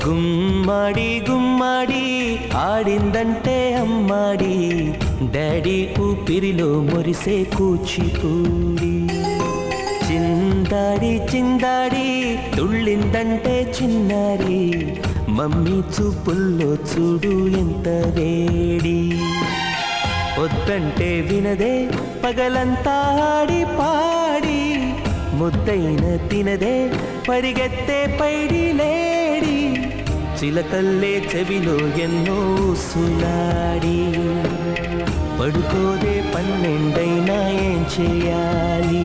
గుమ్మడి గుమ్మడి ఆడిందంటే అమ్మాడి, daddy ఊపిరిలో మురిసే కూచిపూడి. చిందాడి చిందాడి తుళ్ళిందంటే చిన్నారి, మమ్మీ చూపుల్లో చూడు ఎంత వేడి. వద్దంటే వినదే పగలంతా ఆడి పాడి, ముద్దైన తినదే పరిగెత్తే పైడి లేడి. చిలకల్లే చెవిలో ఎన్నో సులాడి, పడుకోదే 12 ఏం చేయాలి.